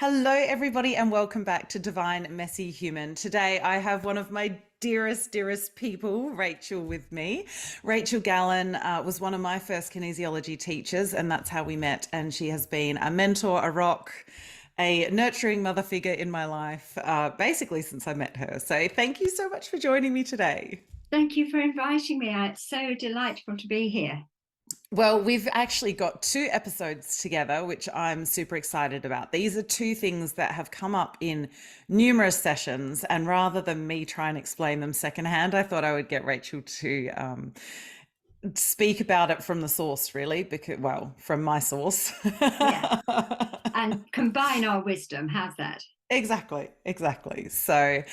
Hello, everybody, and welcome back to Divine Messy Human. Today, I have one of my dearest people, Rachel, with me. Rachel Gallen was one of my first kinesiology teachers, and that's how we met. And she has been a mentor, a rock, a nurturing mother figure in my life, basically since I met her. So, thank you so much for joining me today. Thank you for inviting me. It's so delightful to be here. Well, we've actually got two episodes together, which I'm super excited about. These are two things that have come up in numerous sessions, and rather than me try and explain them secondhand, I thought I would get Rachel to speak about it from the source, really, because, well, from my source. Yeah. And combine our wisdom. How's that? Exactly. So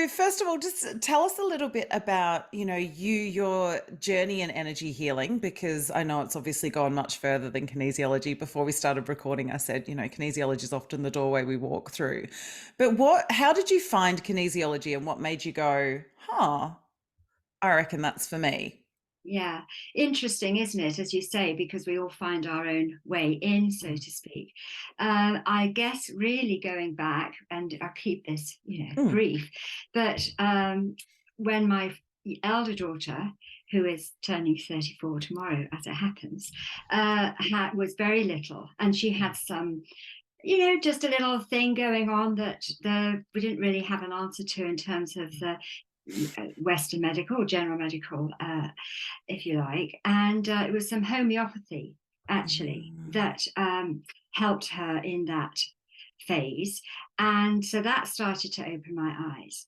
first of all, just tell us a little bit about, your journey in energy healing, because I know it's obviously gone much further than kinesiology. Before we started recording, I said, kinesiology is often the doorway we walk through. But how did you find kinesiology and what made you go, I reckon that's for me? Yeah. Interesting, isn't it? As you say, because we all find our own way in, so to speak. I guess really going back, and I'll keep this, Mm. brief, but when my elder daughter, who is turning 34 tomorrow, as it happens, was very little, and she had some just a little thing going on that we didn't really have an answer to in terms of the Western medical, general medical, if you like. And it was some homeopathy, actually, Mm. that helped her in that phase. And so that started to open my eyes.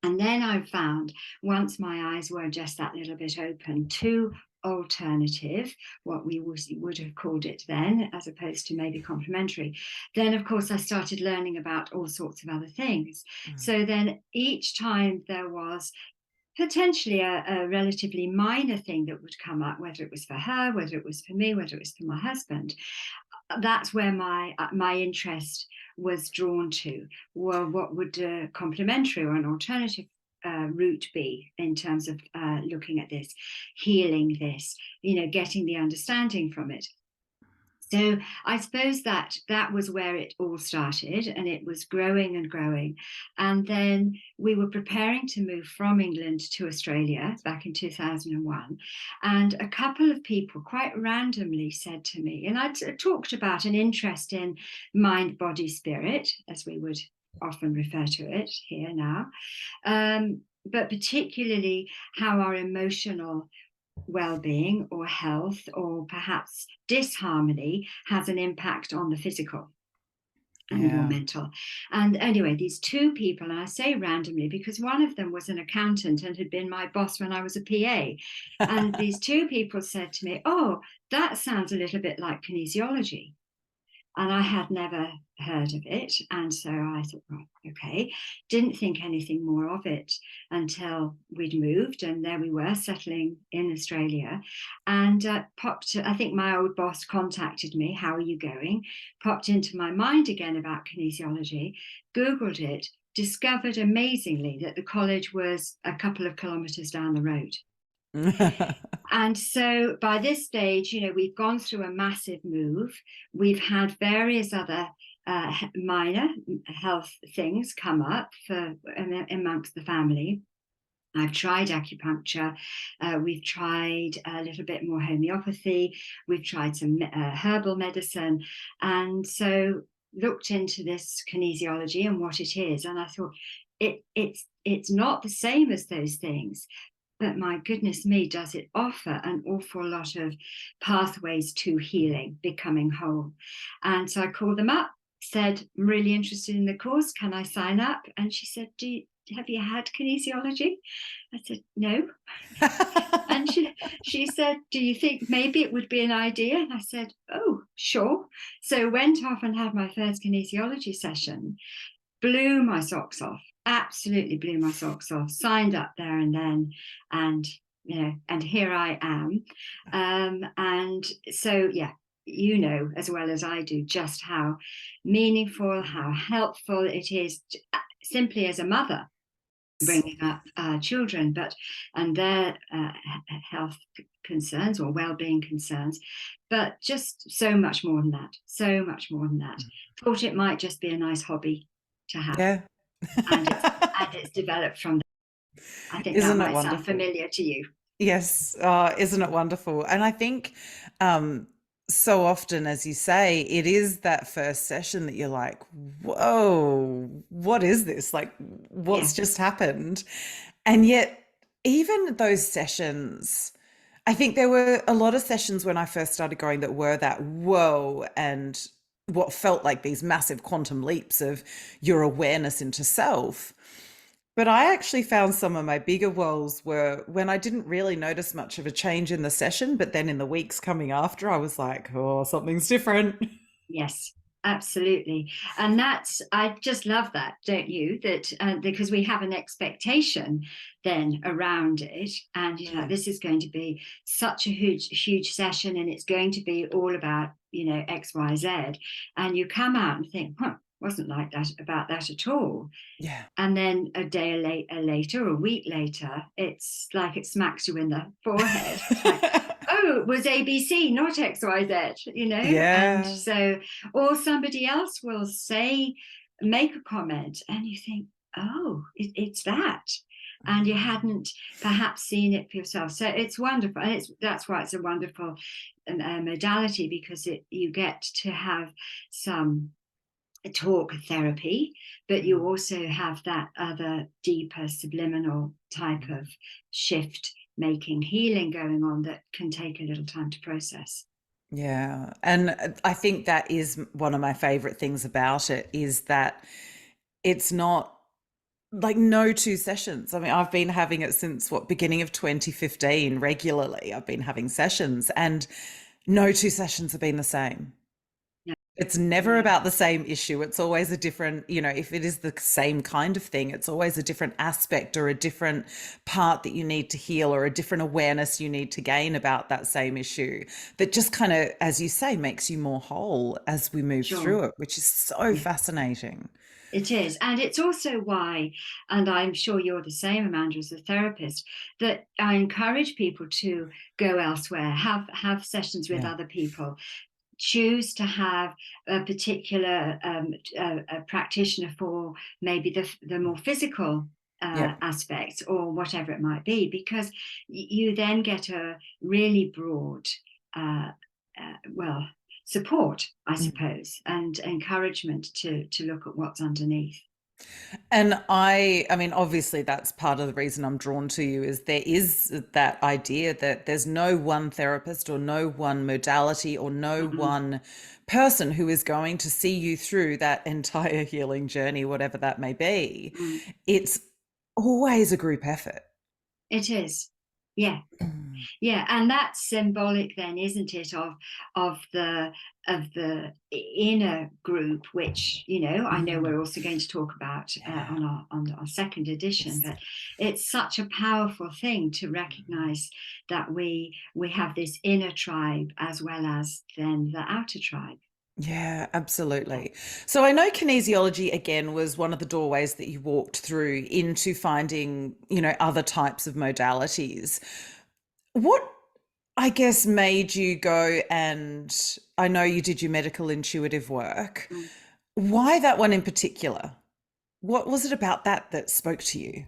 And then I found, once my eyes were just that little bit open to alternative, what we would have called it then, as opposed to maybe complementary, then of course I started learning about all sorts of other things. Mm. So then each time there was potentially a relatively minor thing that would come up, whether it was for her, whether it was for me, whether it was for my husband, that's where my interest was drawn to. Well, what would a complementary or an alternative route be in terms of looking at this, healing this, getting the understanding from it. So I suppose that was where it all started, and it was growing and growing. And then we were preparing to move from England to Australia back in 2001. And a couple of people quite randomly said to me, and I talked about an interest in mind, body, spirit, as we would often refer to it here now, but particularly how our emotional well-being or health or perhaps disharmony has an impact on the physical and or Yeah. mental. And anyway, these two people, and I say randomly because one of them was an accountant and had been my boss when I was a PA, and these two people said to me, oh, that sounds a little bit like kinesiology. And I had never heard of it. And so I thought, well, okay, didn't think anything more of it until we'd moved. And there we were settling in Australia. And I think my old boss contacted me. How are you going? Popped into my mind again about kinesiology, Googled it, discovered amazingly that the college was a couple of kilometers down the road. And so by this stage, we've gone through a massive move. We've had various other minor health things come up amongst the family. I've tried acupuncture. We've tried a little bit more homeopathy. We've tried some herbal medicine. And so looked into this kinesiology and what it is. And I thought, it's not the same as those things, but my goodness me, does it offer an awful lot of pathways to healing, becoming whole. And so I called them up, said, I'm really interested in the course. Can I sign up? And she said, have you had kinesiology? I said, no. And she said, do you think maybe it would be an idea? And I said, oh, sure. So went off and had my first kinesiology session, blew my socks off, absolutely blew my socks off, signed up there and then, and and here I am. And so yeah, as well as I do just how meaningful, how helpful it is simply as a mother bringing up children, and their health concerns or well-being concerns, but just so much more than that. So much more than that. Thought it might just be a nice hobby to have, Yeah. and it's developed from there. I think that Isn't it might sound wonderful? familiar to you. Yes, isn't it wonderful? And I think um, so often, as you say, it is that first session that you're like, whoa, what is this? Like, Yeah. what's just happened? And yet, even those sessions, I think there were a lot of sessions when I first started going that were that whoa, and what felt like these massive quantum leaps of your awareness into self. But I actually found some of my bigger woes were when I didn't really notice much of a change in the session, but then in the weeks coming after, I was like, oh, something's different. Yes, absolutely. And I just love that, don't you? That because we have an expectation then around it. And Mm. this is going to be such a huge session, and it's going to be all about, X, Y, Z. And you come out and think, huh, wasn't like that about that at all. Yeah. And then a day later, or a week later, it's like it smacks you in the forehead. It's like, oh, it was ABC, not XYZ, And Yeah. so, or somebody else will make a comment, and you think, oh, it's that. And you hadn't perhaps seen it for yourself. So it's wonderful. And that's why it's a wonderful modality, because you get to have some talk therapy, but you Mm. also have that other deeper subliminal type of shift making healing going on that can take a little time to process. Yeah. And I think that is one of my favorite things about it is that it's not like no two sessions. I mean, I've been having it since what, beginning of 2015 regularly. I've been having sessions and no two sessions have been the same. No, It's never no, about the same issue. It's always a different, if it is the same kind of thing, it's always a different aspect or a different part that you need to heal or a different awareness you need to gain about that same issue that just kind of, as you say, makes you more whole as we move sure. through it, which is so Yeah, fascinating. it is. And it's also why, and I'm sure you're the same, Amanda, as a therapist, that I encourage people to go elsewhere, have sessions with Yeah. other people, choose to have a particular a practitioner for maybe the more physical Yep. aspects, or whatever it might be, because you then get a really broad uh, well, support, I Mm. suppose, and encouragement to look at what's underneath. And I mean, obviously, that's part of the reason I'm drawn to you is there is that idea that there's no one therapist or no one modality or no Mm-mm. one person who is going to see you through that entire healing journey, whatever that may be. Mm. It's always a group effort. It is, yeah. Mm. Yeah, and that's symbolic then, isn't it, of the inner group, which I know Mm. we're also going to talk about Yeah. on our second edition. Yes. But it's such a powerful thing to recognize that we have this inner tribe as well as then the outer tribe. Yeah, Yeah. absolutely. So I know kinesiology again was one of the doorways that you walked through into finding, other types of modalities. What, I guess, made you go and I know you did your medical intuitive work. Mm. Why that one in particular? What was it about that that spoke to you?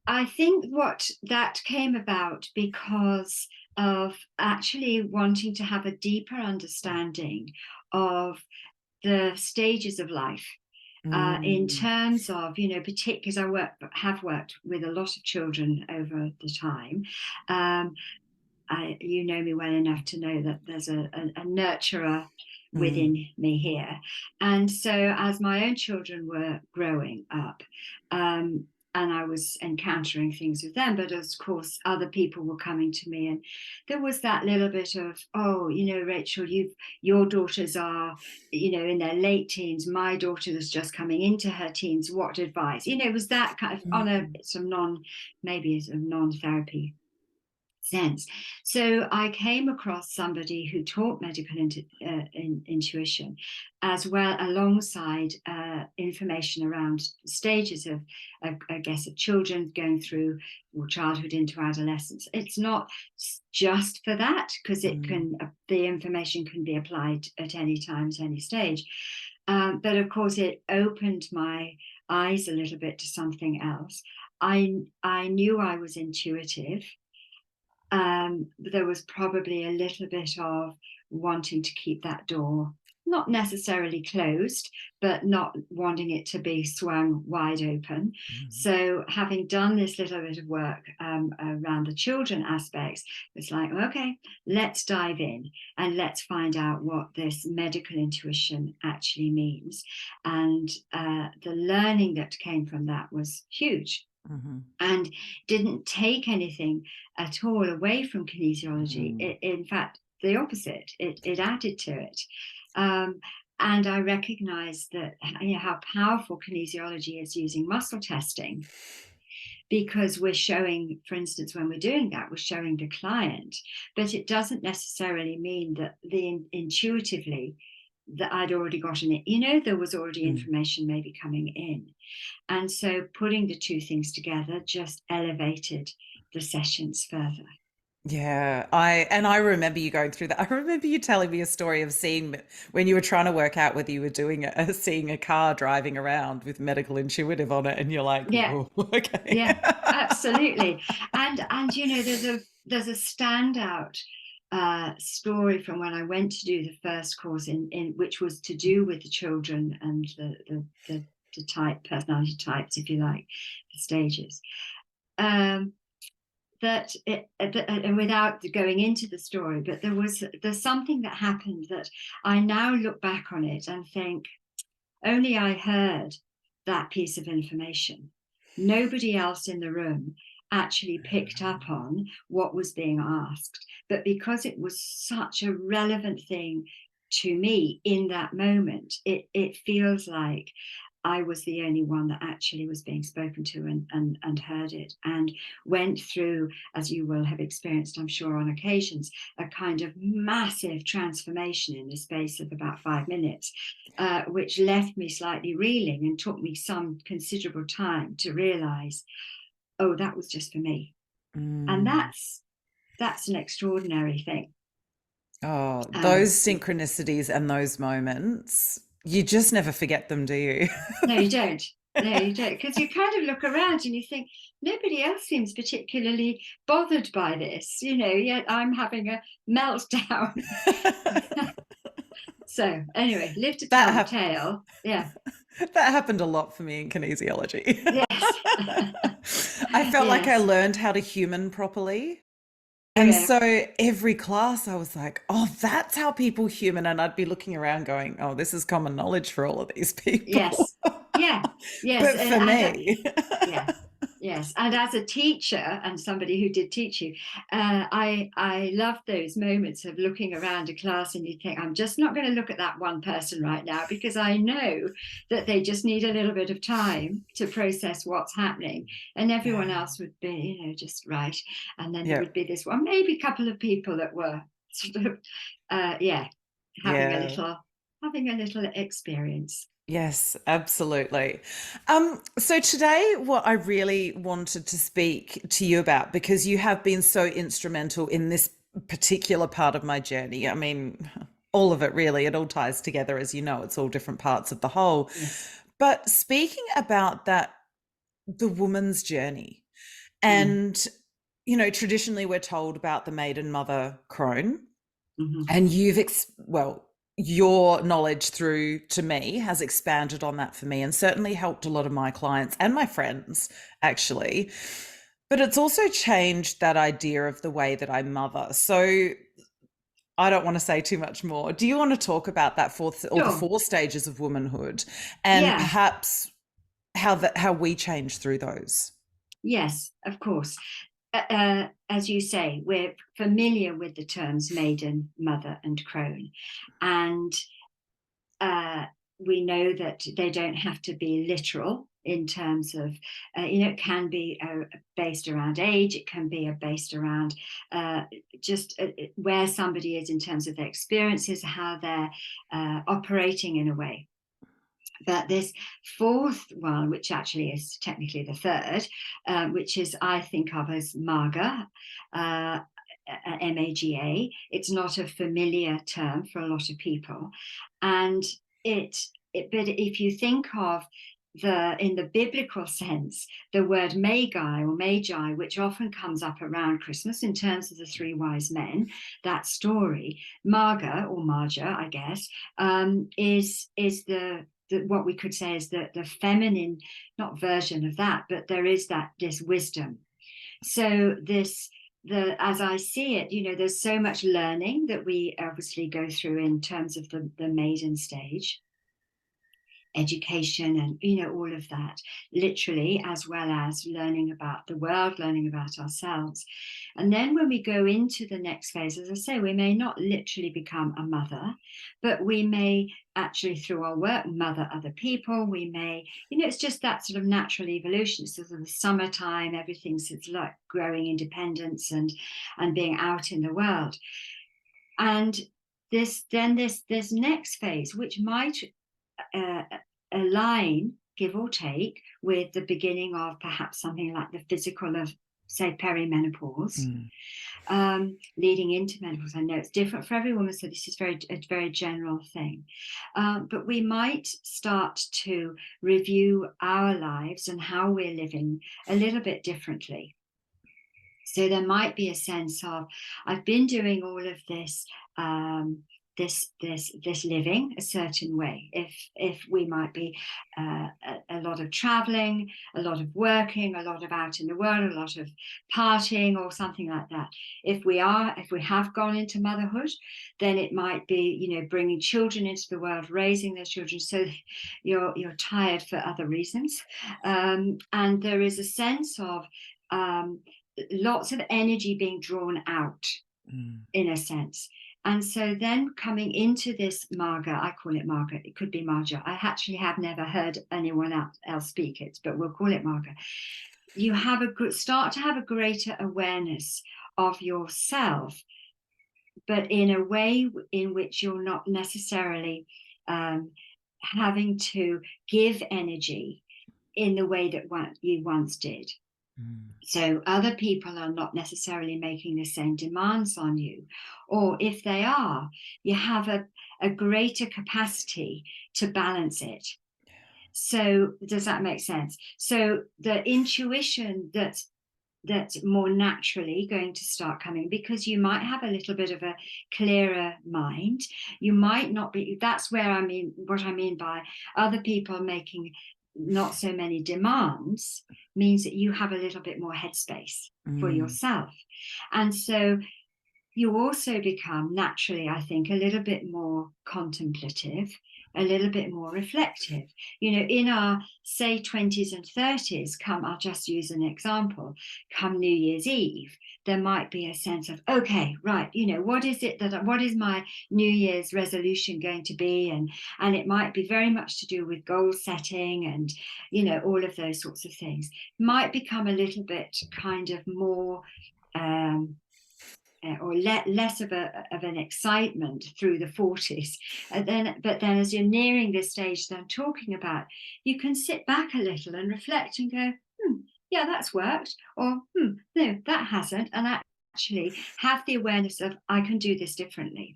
I think what that came about because of actually wanting to have a deeper understanding of the stages of life, in Mm. terms of, particularly because have worked with a lot of children over the time. um, you know me well enough to know that there's a nurturer Mm. within me here. And so, as my own children were growing up, um, and I was encountering things with them, but of course, other people were coming to me, and there was that little bit of, oh, Rachel, your daughters are, in their late teens. My daughter is just coming into her teens. What advice? It was that kind of on a Mm. some non maybe some non therapy sense. So I came across somebody who taught medical intuition, as well alongside information around stages of, I guess, of children going through childhood into adolescence. It's not just for that, because it Mm, can the information can be applied at any time, at any stage. But of course, it opened my eyes a little bit to something else. I knew I was intuitive. There was probably a little bit of wanting to keep that door not necessarily closed, but not wanting it to be swung wide open. mm. So, having done this little bit of work around the children aspects, it's like, okay, let's dive in and let's find out what this medical intuition actually means. And the learning that came from that was huge, Mhm, and didn't take anything at all away from kinesiology. mhm. In fact, the opposite, it added to it. Um, and I recognized that, how powerful kinesiology is using muscle testing, because we're showing, for instance, when we're doing that, we're showing the client, but it doesn't necessarily mean that intuitively that I'd already gotten it. There was already Mm. information maybe coming in. And so putting the two things together just elevated the sessions further. Yeah, I remember you going through that. I remember you telling me a story of seeing when you were trying to work out whether you were doing seeing a car driving around with medical intuitive on it, and you're like, Yeah, whoa, okay. yeah, absolutely. And there's a standout story from when I went to do the first course in which was to do with the children and the type personality types, if you like, the stages. Um, and without going into the story, but there's something that happened that I now look back on it and think, only I heard that piece of information. Nobody else in the room actually picked up on what was being asked. But because it was such a relevant thing to me in that moment, it feels like I was the only one that actually was being spoken to, and heard it, and went through, as you will have experienced, I'm sure, on occasions, a kind of massive transformation in the space of about 5 minutes, which left me slightly reeling and took me some considerable time to realize, oh, that was just for me. And Mm. that's an extraordinary thing. Oh, those Um, synchronicities and those moments, you just never forget them, do you? no, you don't. No, you don't. Because you kind of look around and you think, nobody else seems particularly bothered by this, yet I'm having a meltdown. So, anyway, live to That tell the hap tale. Yeah. that happened a lot for me in kinesiology. Yes. I felt like I Yes. learned how to human properly. Oh, And yeah. so every class I was like, oh, that's how people human. And I'd be looking around going, oh, this is common knowledge for all of these people. Yes. Yeah. Yes. But for me, Yeah. Yes. And as a teacher and somebody who did teach you, I love those moments of looking around a class and you think, I'm just not going to look at that one person right now, because I know that they just need a little bit of time to process what's happening. And everyone yeah, else would be, just right. And then there yeah, would be this one, maybe a couple of people that were sort of, yeah, having a yeah. little having a little experience. Yes, absolutely. So today, what I really wanted to speak to you about, because you have been so instrumental in this particular part of my journey. I mean, all of it really, it all ties together, as you know, it's all different parts of the whole. Yes. But speaking about that, the woman's journey, Mm. and, traditionally we're told about the maiden mother Crone, Hmm. and well, your knowledge through to me has expanded on that for me and certainly helped a lot of my clients and my friends, actually. But it's also changed that idea of the way that I mother. So I don't want to say too much more. Do you want to talk about that fourth or the Sure. four stages of womanhood, and Yeah. perhaps how we change through those? Yes, of course. As you say, we're familiar with the terms maiden, mother, and crone, and we know that they don't have to be literal in terms of, it can be based around age, it can be based around just where somebody is in terms of their experiences, how they're operating in a way. But this fourth one, which actually is technically the third, which is I think of as Maga, MAGA. It's not a familiar term for a lot of people, and but if you think of in the biblical sense, the word magi or magi, which often comes up around Christmas in terms of the three wise men, that story, Maga or Maja, I guess, is what we could say is the feminine, not version of that, but there is this wisdom. So as I see it, there's so much learning that we obviously go through in terms of the maiden stage, education and all of that, literally, as well as learning about the world, learning about ourselves. And then when we go into the next phase, as I say, we may not literally become a mother, but we may actually, through our work, mother other people. We may, it's just that sort of natural evolution. So the summertime, everything's like growing independence and being out in the world. And this next phase, which might align, give or take, with the beginning of perhaps something like the physical of, say, perimenopause, leading into menopause. I know it's different for every woman, so this is a very general thing. But we might start to review our lives and how we're living a little bit differently. So there might be a sense of, I've been doing all of this this living a certain way. If we might be a lot of traveling, a lot of working, a lot of out in the world, a lot of partying or something like that. If we have gone into motherhood, then it might be bringing children into the world, raising those children, so you're tired for other reasons, and there is a sense of lots of energy being drawn out, in a sense. And so then coming into this Maga, I call it Maga, it could be Maja. I actually have never heard anyone else speak it, but we'll call it Maga. You start to have a greater awareness of yourself, but in a way in which you're not necessarily having to give energy in the way that you once did. So other people are not necessarily making the same demands on you, or if they are, you have a greater capacity to balance it. So does that make sense? So the intuition that's more naturally going to start coming, because you might have a little bit of a clearer mind. You might not be, that's where what I mean by other people making not so many demands means that you have a little bit more headspace for yourself. And so you also become naturally, I think, a little bit more contemplative, a little bit more reflective. In our, say, 20s and 30s, I'll just use an example, come New Year's Eve, there might be a sense of, okay, right, what is my New Year's resolution going to be? And it might be very much to do with goal setting and, all of those sorts of things. Might become a little bit kind of more, or less of an excitement through the 40s. But then as you're nearing this stage that I'm talking about, you can sit back a little and reflect and go, yeah, that's worked, or no, that hasn't, and actually have the awareness of, I can do this differently.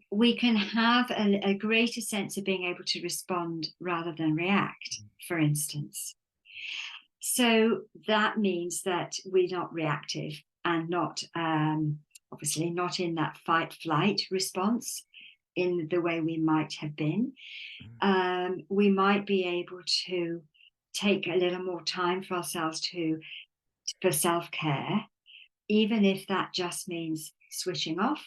We can have a greater sense of being able to respond rather than react, for instance. So that means that we're not reactive and not, obviously not in that fight-flight response in the way we might have been. We might be able to take a little more time for ourselves for self-care, even if that just means switching off,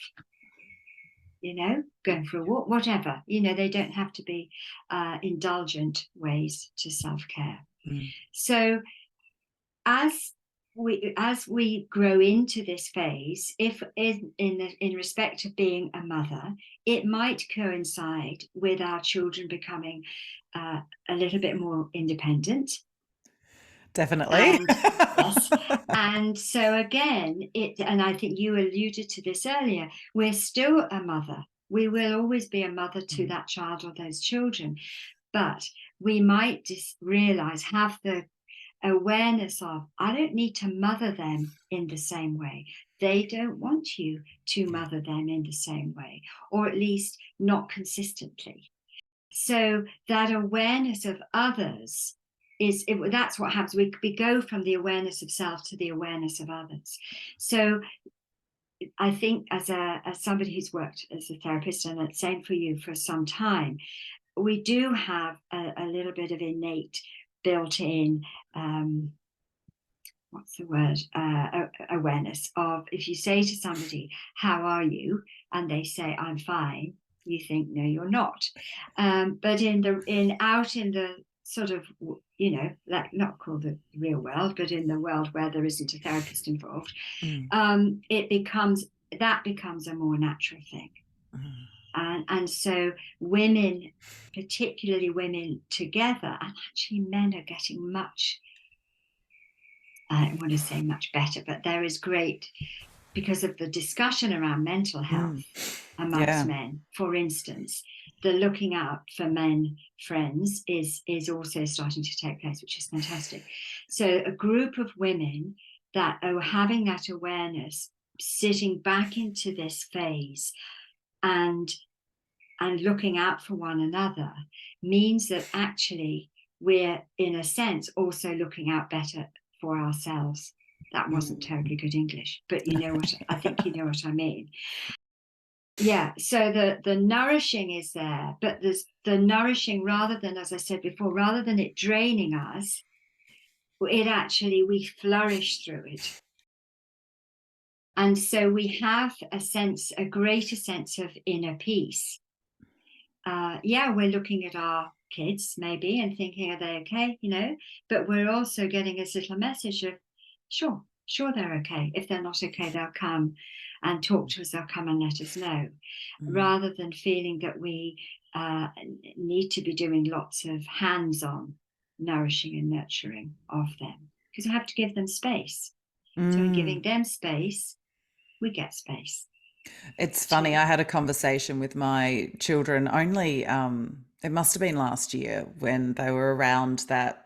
going for a walk, whatever. They don't have to be indulgent ways to self-care. So as as we grow into this phase, if in respect of being a mother, it might coincide with our children becoming a little bit more independent. Definitely. And yes, and so again, and I think you alluded to this earlier, we're still a mother. We will always be a mother to that child or those children, but we might just realize, have the awareness of, I don't need to mother them in the same way. They don't want you to mother them in the same way, or at least not consistently. So that awareness of others that's what happens. We go from the awareness of self to the awareness of others. So I think as somebody who's worked as a therapist, and the same for you, for some time, we do have a little bit of innate built-in what's the word, awareness of, if you say to somebody, how are you, and they say, I'm fine, you think, no, you're not. But out in the sort of, like, not called the real world, but in the world where there isn't a therapist involved, that becomes a more natural thing. And so women, particularly women together, and actually men are getting much, I don't want to say much better, but there is great, because of the discussion around mental health amongst men, for instance, the looking out for men friends is also starting to take place, which is fantastic. So a group of women that are having that awareness, sitting back into this phase and looking out for one another, means that actually we're, in a sense, also looking out better for ourselves. That wasn't terribly good English, but I think you know what I mean. Yeah, so the nourishing is there, but there's the nourishing, rather than, as I said before, rather than it draining us, we flourish through it. And so we have a greater sense of inner peace. We're looking at our kids maybe and thinking, are they okay? But we're also getting this little message of, sure, they're okay. If they're not okay, they'll come and talk to us, they'll come and let us know, rather than feeling that we need to be doing lots of hands-on nourishing and nurturing of them, because we have to give them space. So in giving them space, we get space. It's funny. I had a conversation with my children only, it must have been last year, when they were around that,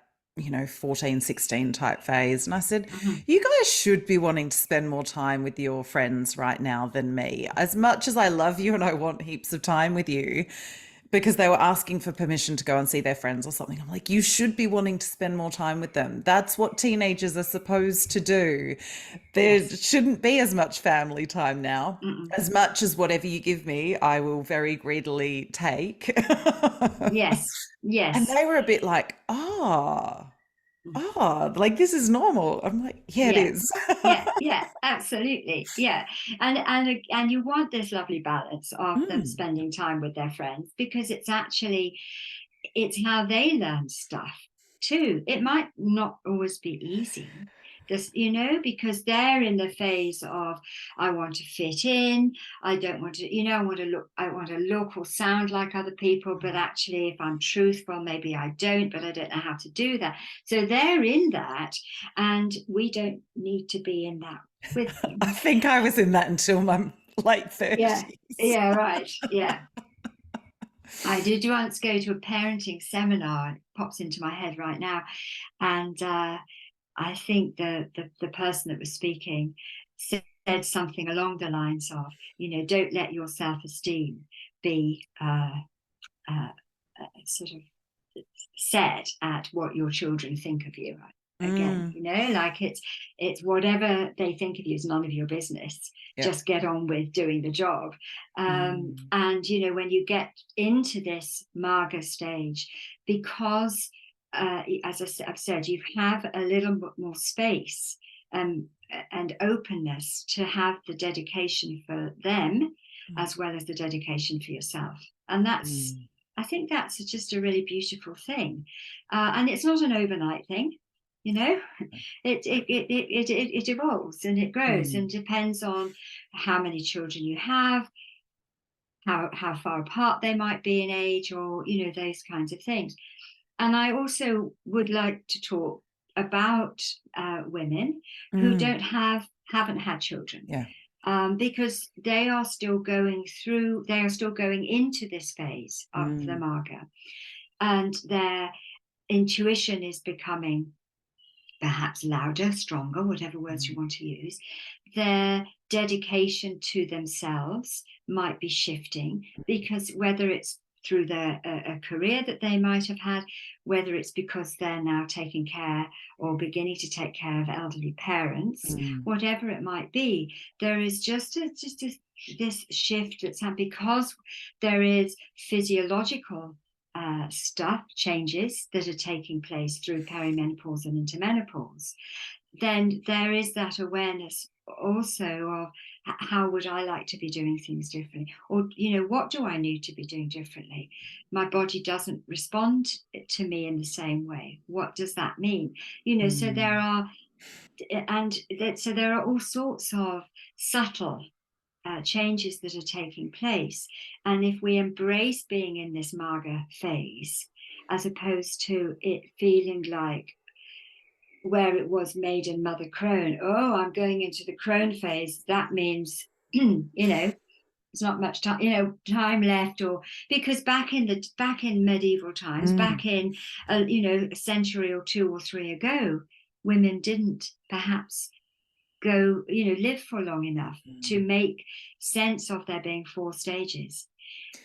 14, 16 type phase. And I said, you guys should be wanting to spend more time with your friends right now than me. As much as I love you and I want heaps of time with you, because they were asking for permission to go and see their friends or something. I'm like, you should be wanting to spend more time with them. That's what teenagers are supposed to do. There shouldn't be as much family time now. As much as whatever you give me, I will very greedily take. Yes. And they were a bit like, like this is normal. I'm like, yeah, it is. Yeah, absolutely. Yeah. And you want this lovely balance of them spending time with their friends, because it's how they learn stuff too. It might not always be easy, because they're in the phase of, I want to fit in. I don't want to, I want to look or sound like other people, but actually if I'm truthful, maybe I don't, but I don't know how to do that. So they're in that, and we don't need to be in that with them. I think I was in that until my late 30s. Yeah, right. Yeah. I did once go to a parenting seminar. It pops into my head right now. And I think the person that was speaking said something along the lines of, don't let your self-esteem be sort of set at what your children think of you. Again, like it's whatever they think of you is none of your business. Just get on with doing the job. And when you get into this Maga stage, because as I've said, you have a little bit more space and openness to have the dedication for them, as well as the dedication for yourself. And I think that's just a really beautiful thing. And it's not an overnight thing. you know. It evolves and it grows, and Mm. depends on how many children you have, how far apart they might be in age, or those kinds of things. And I also would like to talk about women who Mm. haven't had children, Yeah. because they are still going into this phase of the Mm. Maga, and their intuition is becoming perhaps louder, stronger, whatever words you Mm. want to use. Their dedication to themselves might be shifting, because whether it's through a career that they might have had, whether it's because they're now taking care or beginning to take care of elderly parents, Mm. whatever it might be, there is this shift that's happened because there is physiological stuff, changes that are taking place through perimenopause and into menopause. Then there is that awareness also of how would I like to be doing things differently, or what do I need to be doing differently? My body doesn't respond to me in the same way. What does that mean? So there Mm. are, so there are all sorts of subtle changes that are taking place. And if we embrace being in this Maga phase, as opposed to it feeling like where it was Maiden, Mother, Crone, oh, I'm going into the Crone phase, that means, there's not much time, time left, or because back in medieval times, Mm. back in a century or two or three ago, women didn't perhaps live for long enough to Mm. make sense of there being four stages.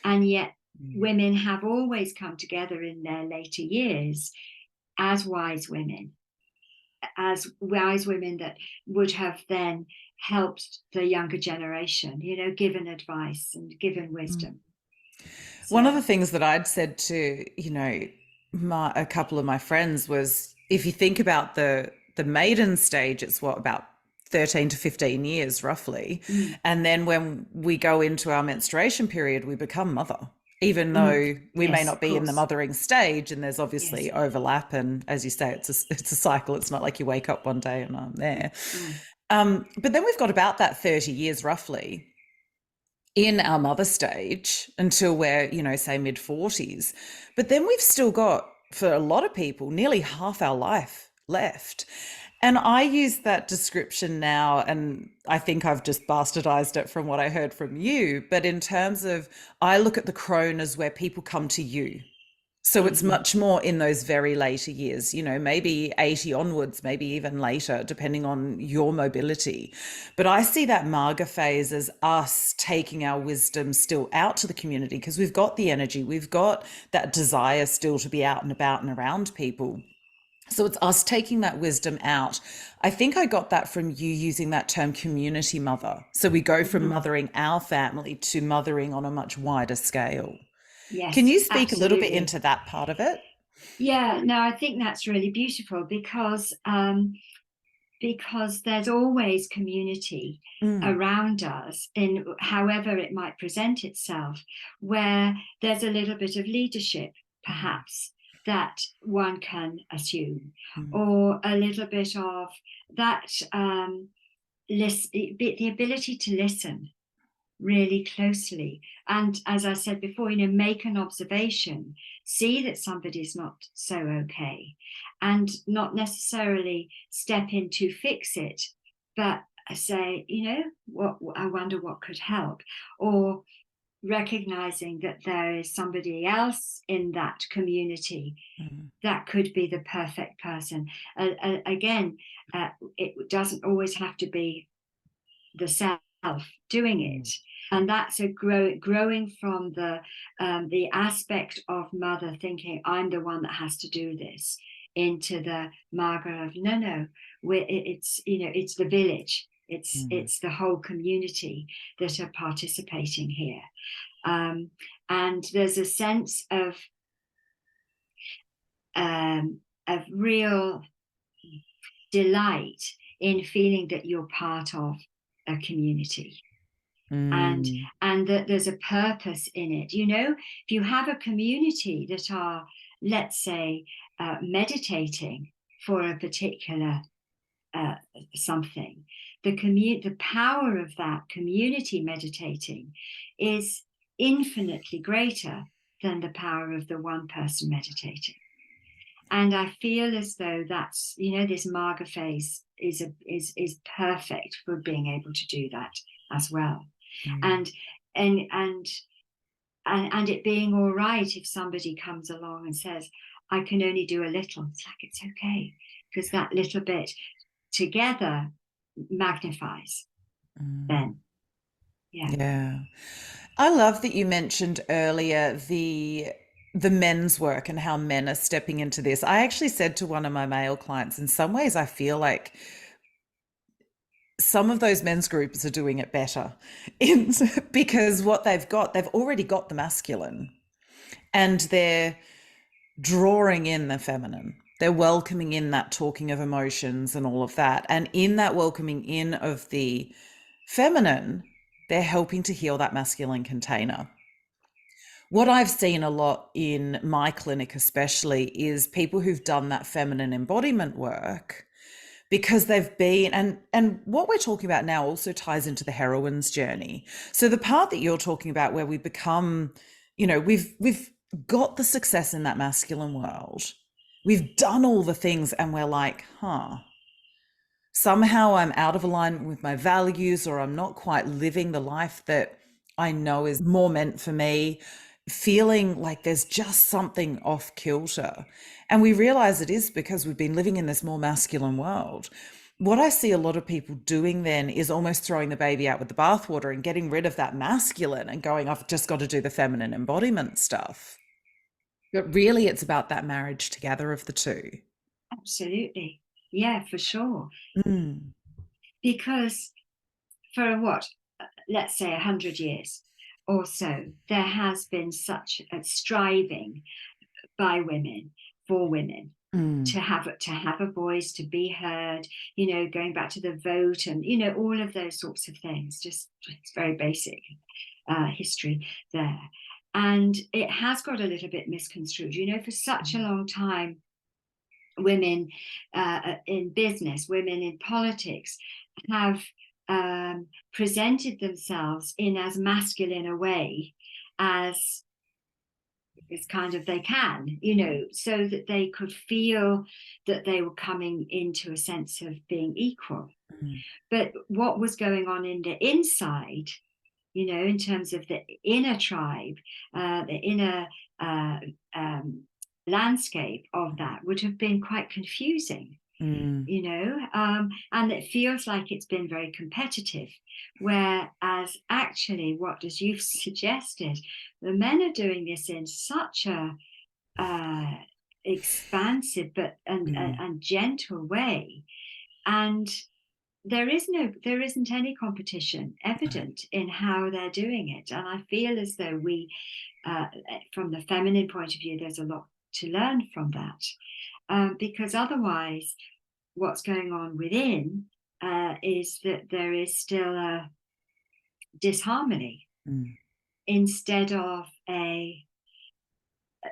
And yet, Mm. women have always come together in their later years as wise women, that would have then helped the younger generation, given advice and given Mm. wisdom. One of So, the things that I'd said to, a couple of my friends was, if you think about the maiden stage, it's what, about 13 to 15 years roughly. mm, And then when we go into our menstruation period, we become mother, even mm, though we may yes, not of be in the course. mothering stage, and there's obviously Yes. overlap. And as you say, it's a cycle. It's not like you wake up one day and I'm there. Mm, But then we've got about that 30 years roughly in our mother stage until we're, say mid 40s. But then we've still got, for a lot of people, nearly half our life left. And I use that description now, and I think I've just bastardized it from what I heard from you. But in terms of, I look at the crone as where people come to you. So it's mhm. much more in those very later years, maybe 80 onwards, maybe even later, depending on your mobility. But I see that Maga phase as us taking our wisdom still out to the community, because we've got the energy, we've got that desire still to be out and about and around people. So it's us taking that wisdom out. I think I got that from you using that term community mother. So we go from Mhm. mothering our family to mothering on a much wider scale. Can Yes, you speak a little bit absolutely. into that part of it? Yeah, no, I think that's really beautiful, because there's always community Mm. around us, in however it might present itself, where there's a little bit of leadership, Mm. perhaps, that one can assume, Mm. or a little bit of that, the ability to listen really closely. And as I said before, make an observation, see that somebody's not so okay, and not necessarily step in to fix it, but say, what, I wonder what could help, or recognizing that there is somebody else in that community Mm. that could be the perfect person. Again, it doesn't always have to be the self doing it, Mm. and that's growing from the aspect of mother thinking I'm the one that has to do this, into the Maga of no, it's the village, Mm. it's the whole community that are participating here, um, and there's a sense of real delight in feeling that you're part of a community, and Mm. that there's a purpose in it. If you have a community that are, let's say, meditating for a particular something, the power of that community meditating is infinitely greater than the power of the one person meditating. And I feel as though that's, this Maga phase is perfect for being able to do that as well. Mm. And and and and it being all right if somebody comes along and says, I can only do a little. It's like, it's okay, because that little bit together magnifies Mm. then. Yeah. Yeah. I love that you mentioned earlier the men's work and how men are stepping into this. I actually said to one of my male clients, in some ways, I feel like some of those men's groups are doing it better in, because what they've already got the masculine and they're drawing in the feminine. They're welcoming in that talking of emotions and all of that. And in that welcoming in of the feminine, they're helping to heal that masculine container. What I've seen a lot in my clinic, especially, is people who've done that feminine embodiment work because they've been, and what we're talking about now also ties into the heroine's journey. So the part that you're talking about where we become, we've got the success in that masculine world, we've done all the things, and we're like, somehow I'm out of alignment with my values, or I'm not quite living the life that I know is more meant for me, feeling like there's just something off kilter. And we realize it is because we've been living in this more masculine world. What I see a lot of people doing then is almost throwing the baby out with the bathwater and getting rid of that masculine and going, I've just got to do the feminine embodiment stuff. But really, it's about that marriage together of the two. Absolutely. Yeah, for sure. Mm. Because for what, let's say 100 years or so, there has been such a striving by women, for women, Mm. to have a voice, to be heard, going back to the vote and, all of those sorts of things. Just, it's very basic history there. And it has got a little bit misconstrued, for such a long time. Women in business, women in politics have presented themselves in as masculine a way as kind of they can, so that they could feel that they were coming into a sense of being equal. Mm. But what was going on in the inside, in terms of the inner tribe, the inner landscape of that would have been quite confusing. Mm. And it feels like it's been very competitive, whereas actually, what as you've suggested, the men are doing this in such a expansive but and gentle way, and there isn't any competition evident in how they're doing it. And I feel as though we, from the feminine point of view, there's a lot to learn from that, because otherwise what's going on within is that there is still a disharmony, instead of a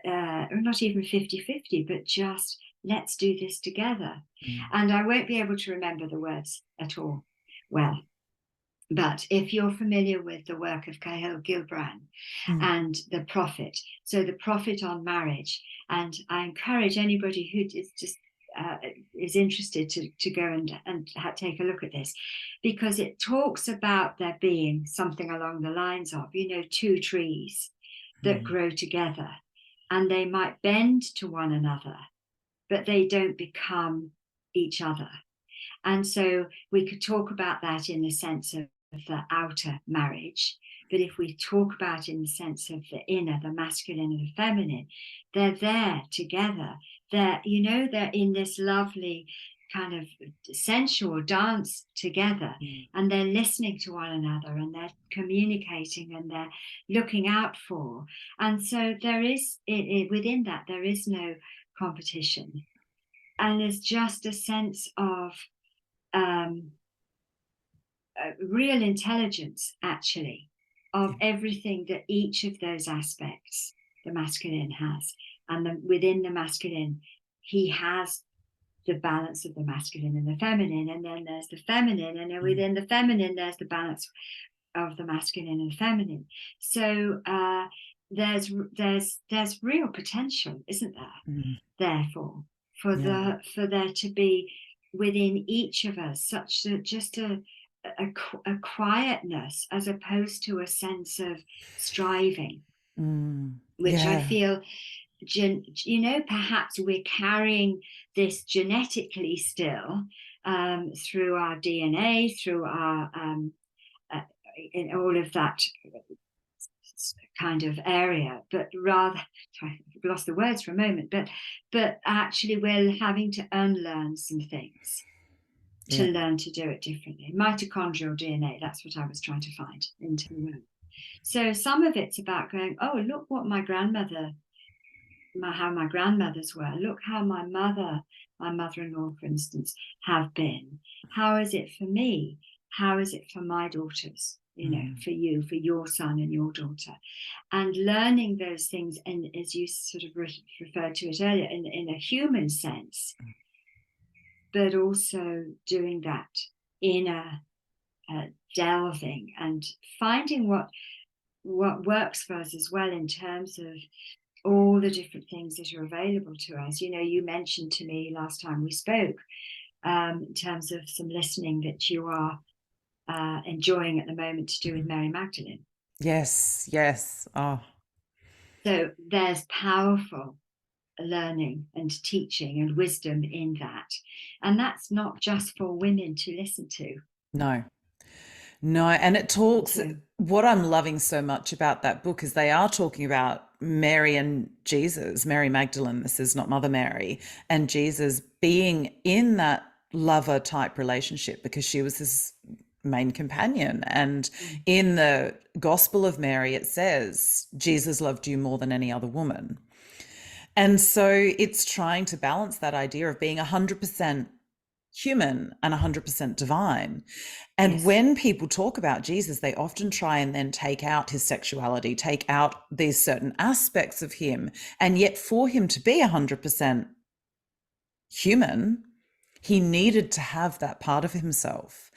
not even 50-50, but just let's do this together. And I won't be able to remember the words at all well, but if you're familiar with the work of Cahill Gilbrand and the Prophet, so the Prophet on marriage, and I encourage anybody who is just is interested to go and take a look at this, because it talks about there being something along the lines of, two trees that grow together, and they might bend to one another, but they don't become each other. And so we could talk about that in the sense of the outer marriage. But if we talk about it in the sense of the inner, the masculine and the feminine, they're there together. They're in this lovely kind of sensual dance together, and they're listening to one another, and they're communicating, and they're looking out for. And so there is, within that, there is no competition. And there's just a sense of real intelligence, actually, of everything that each of those aspects the masculine has. And within the masculine, he has the balance of the masculine and the feminine, and then there's the feminine, and then Mm. within the feminine there's the balance of the masculine and feminine. So there's real potential, isn't there? Mm. Therefore, for Yeah. there to be within each of us such a quietness, as opposed to a sense of striving, Mm. which I Yeah. feel, perhaps we're carrying this genetically still, through our DNA, through our in all of that kind of area, but rather, I've lost the words for a moment, but actually we're having to unlearn some things to Yeah. learn to do it differently. Mitochondrial DNA, that's what I was trying to find into the world. So some of it's about going, oh, look what how my grandmothers were. Look how my mother-in-law, for instance, have been. How is it for me? How is it for my daughters? For you, for your son and your daughter, and learning those things, and as you sort of referred to it earlier, in a human sense, but also doing that in a delving and finding what works for us as well, in terms of all the different things that are available to us. You mentioned to me last time we spoke, in terms of some listening that you are enjoying at the moment to do with Mary Magdalene. Yes. Yes. Oh, So there's powerful learning and teaching and wisdom in that. And that's not just for women to listen to. no. No, and it talks, So, what I'm loving so much about that book is they are talking about Mary and Jesus, Mary Magdalene, this is not Mother Mary, and Jesus being in that lover type relationship because she was his main companion. And in the Gospel of Mary, it says, Jesus loved you more than any other woman. And so it's trying to balance that idea of being 100% human and 100% divine. And yes. when people talk about Jesus, they often try and then take out his sexuality, take out these certain aspects of him. And yet, for him to be 100% human, he needed to have that part of himself.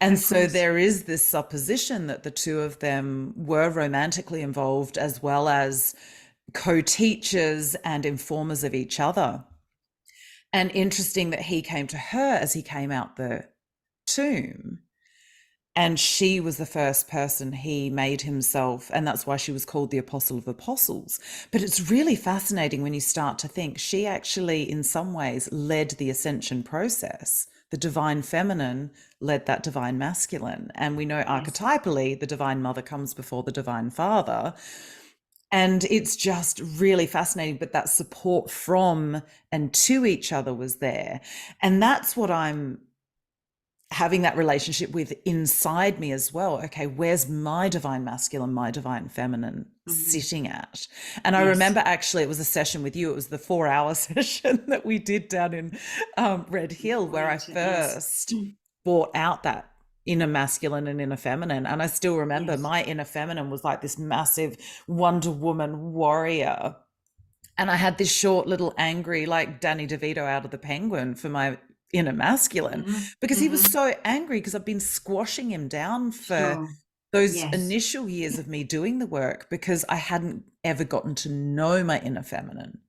And Of so course. there is this supposition that the two of them were romantically involved as well as co-teachers and informers of each other. And interesting that he came to her as he came out the tomb. And she was the first person he made himself. And that's why she was called the Apostle of Apostles. But it's really fascinating when you start to think she actually, in some ways, led the ascension process. The divine feminine led that divine masculine. And we know Yes. archetypally the divine mother comes before the divine father. And it's just really fascinating. But that support from and to each other was there. And that's what I'm having that relationship with inside me as well. Okay, where's my divine masculine, my divine feminine sitting at? And I Yes. remember actually it was a session with you. It was the 4-hour session that we did down in Red Hill, where I first Yes. brought out that inner masculine and inner feminine. And I still remember Yes. my inner feminine was like this massive Wonder Woman warrior. And I had this short little angry, like Danny DeVito out of The Penguin for my inner masculine, because he was so angry because I've been squashing him down for Sure. those Yes. initial years of me doing the work because I hadn't ever gotten to know my inner feminine.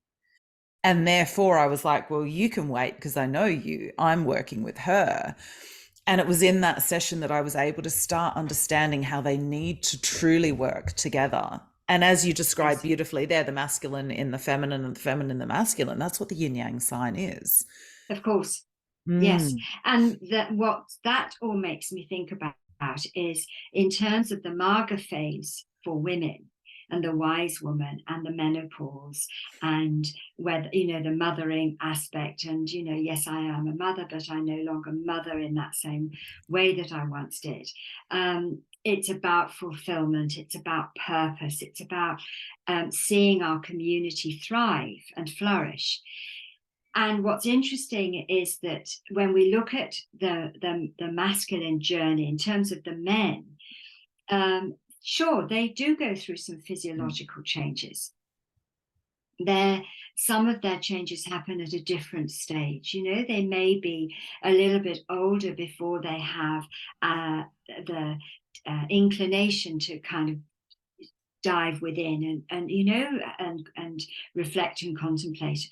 And therefore I was like, well, you can wait because I know you. I'm working with her. And it was in that session that I was able to start understanding how they need to truly work together. And as you described Yes. beautifully there, the masculine in the feminine and the feminine in the masculine, that's what the yin yang sign is. Of course. Yes. Mm. And what that all makes me think about is, in terms of the Maga phase for women, and the wise woman, and the menopause, and whether, the mothering aspect, and, yes, I am a mother, but I no longer mother in that same way that I once did. It's about fulfillment. It's about purpose. It's about seeing our community thrive and flourish. And what's interesting is that when we look at the masculine journey in terms of the men, sure, they do go through some physiological changes. Their some of their changes happen at a different stage. They may be a little bit older before they have the inclination to kind of dive within and reflect and contemplate.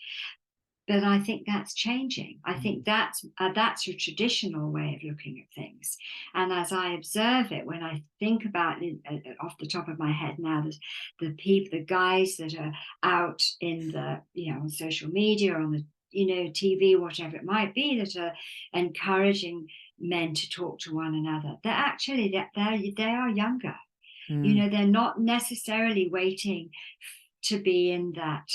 But I think that's changing. I think that's a traditional way of looking at things. And as I observe it, when I think about it off the top of my head now, the people, the guys that are out in the, on social media or on the, TV, whatever it might be, that are encouraging men to talk to one another, they're actually, they are younger. They're not necessarily waiting to be in that,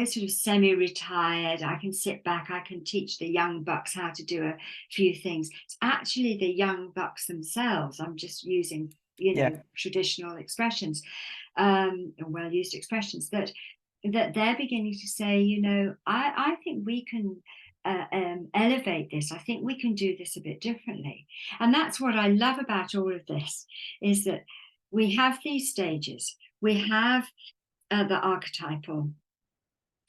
sort of semi-retired, I can sit back, I can teach the young bucks how to do a few things. It's actually the young bucks themselves. I'm just using, traditional expressions, well-used expressions, that they're beginning to say, I think we can elevate this. I think we can do this a bit differently. And that's what I love about all of this, is that we have these stages. We have the archetypal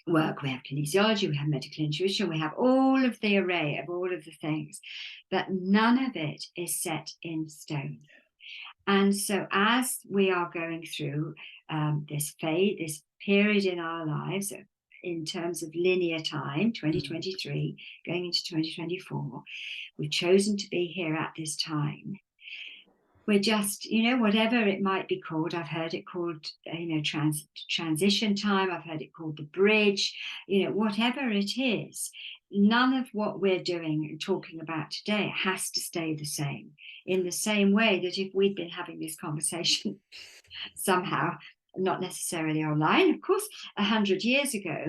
work, we have kinesiology, we have medical intuition, we have all of the array of all of the things, but none of it is set in stone. And so as we are going through this period in our lives, in terms of linear time, 2023 going into 2024, we've chosen to be here at this time. We're just, whatever it might be called, I've heard it called, transition time, I've heard it called the bridge, whatever it is, none of what we're doing and talking about today has to stay the same. In the same way that if we'd been having this conversation somehow, not necessarily online, of course, 100 years ago,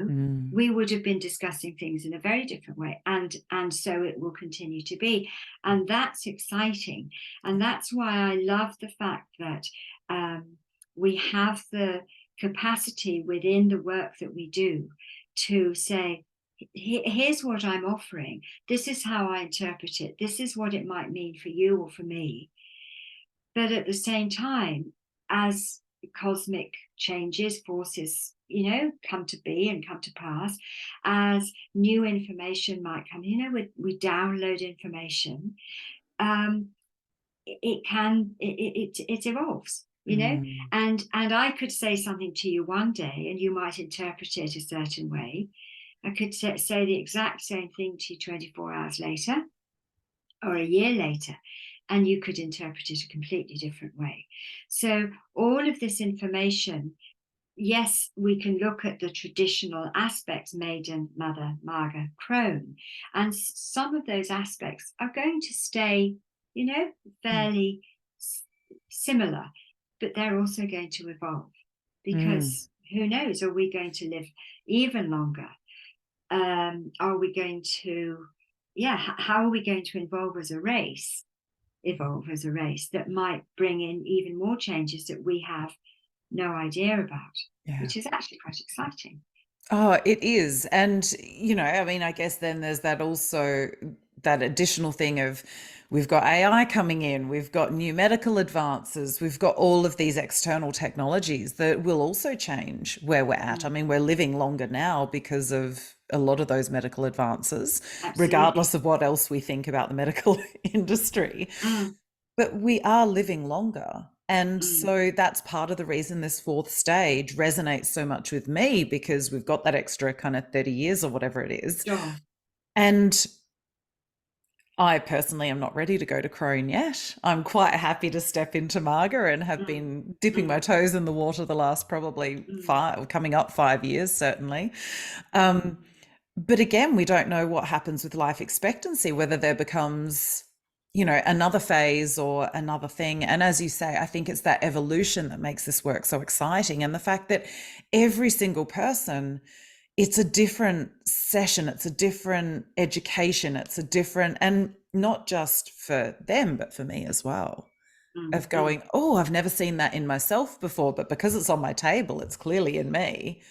we would have been discussing things in a very different way. And so it will continue to be. And that's exciting. And that's why I love the fact that we have the capacity within the work that we do to say, here's what I'm offering. This is how I interpret it. This is what it might mean for you or for me. But at the same time, as cosmic changes, forces, come to be and come to pass, as new information might come, we download information, it evolves, and I could say something to you one day and you might interpret it a certain way. I could say the exact same thing to you 24 hours later or a year later, and you could interpret it a completely different way. So all of this information, yes, we can look at the traditional aspects, Maiden, Mother, Maga, Crone, and some of those aspects are going to stay, fairly similar, but they're also going to evolve, because who knows, are we going to live even longer? Are we going to, how are we going to evolve as a race that might bring in even more changes that we have no idea about, which is actually quite exciting. Oh, it is. And, I guess then there's that also, that additional thing of, we've got AI coming in, we've got new medical advances, we've got all of these external technologies that will also change where we're at. We're living longer now because of a lot of those medical advances, regardless of what else we think about the medical industry. But we are living longer. And so that's part of the reason this fourth stage resonates so much with me, because we've got that extra kind of 30 years or whatever it is. Sure. And I personally am not ready to go to Crone yet. I'm quite happy to step into Maga and have been dipping my toes in the water the last probably coming up 5 years, certainly. But again, we don't know what happens with life expectancy, whether there becomes, another phase or another thing. And as you say, I think it's that evolution that makes this work so exciting. And the fact that every single person, it's a different session, it's a different education, it's a different, and not just for them, but for me as well, of going, oh, I've never seen that in myself before, but because it's on my table, it's clearly in me.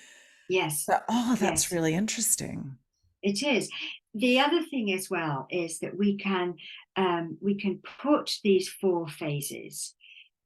Yes. So, that's really interesting. It is. The other thing as well is that we can put these 4 phases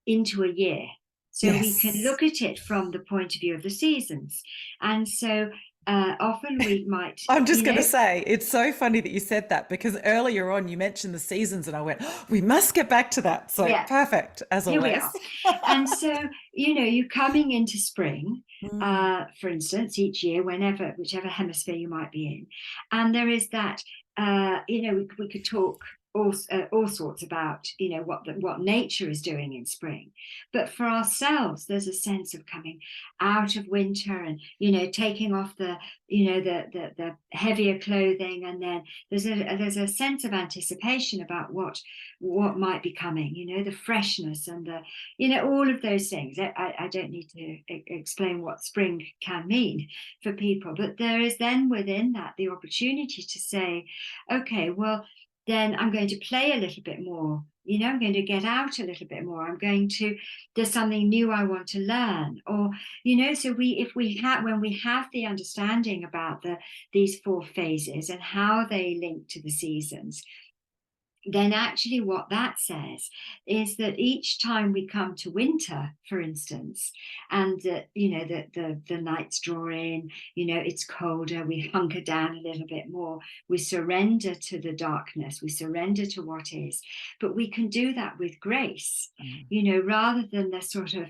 into a year. So we can Yes. look at it from the point of view of the seasons. And so often we might, I'm just going to say, it's so funny that you said that because earlier on you mentioned the seasons and I went, oh, we must get back to that. So yeah, perfect, as here we always. are. And so, you're coming into spring, Mm, for instance, each year, whichever hemisphere you might be in. And there is that, we could talk all sorts about, what nature is doing in spring. But for ourselves, there's a sense of coming out of winter and, taking off the heavier clothing. And then there's a sense of anticipation about what might be coming, the freshness and all of those things. I don't need to explain what spring can mean for people, but there is then within that the opportunity to say, okay, well, then I'm going to play a little bit more. I'm going to get out a little bit more. There's something new I want to learn. Or, so when we have the understanding about these four phases and how they link to the seasons, then actually what that says is that each time we come to winter, for instance, and the nights draw in, it's colder, we hunker down a little bit more, we surrender to the darkness, we surrender to what is, but we can do that with grace, mm, rather than the sort of,